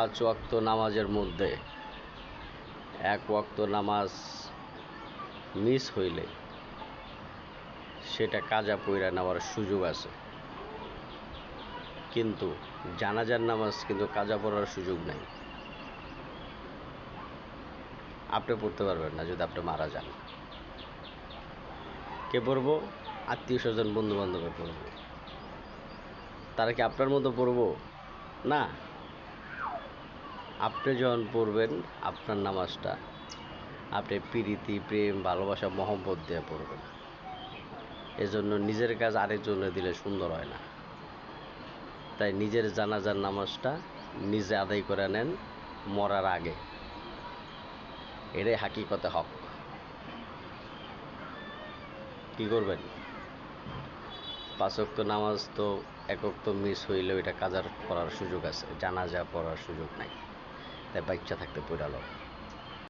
পাঁচ ওয়াক্ত নামাজের মধ্যে এক ওয়াক্ত নামাজ মিস হইলে সেটা কাজা পইরা নেওয়ার সুযোগ আছে, কিন্তু জানাজার নামাজ কিন্তু কাজা পড়ার সুযোগ নাই। আপনি পড়তে পারবেন না যদি আপনি মারা যান। কে পড়বো? আত্মীয় স্বজন বন্ধু বান্ধবে পড়বো। তারা কি আপনার মতো পড়বো? না। আপনি যখন পড়বেন আপনার নামাজটা আপনি প্রীতি, প্রেম, ভালোবাসা, মহব্বত দিয়ে পড়বেন। এজন্য নিজের কাজ আরেকজনে দিলে সুন্দর হয় না। তাই নিজের জানাজার নামাজটা নিজে আদায় করে নেন মরার আগে। এটাই হাকিকতে হক। কি করবেন? পাঁচ ওয়াক্ত নামাজ তো এক ওয়াক্ত মিস হইলেও এটা কাজার পড়ার সুযোগ আছে, জানাজা পড়ার সুযোগ নাই। তাই বাচ্চা থাকতে পড়ালো।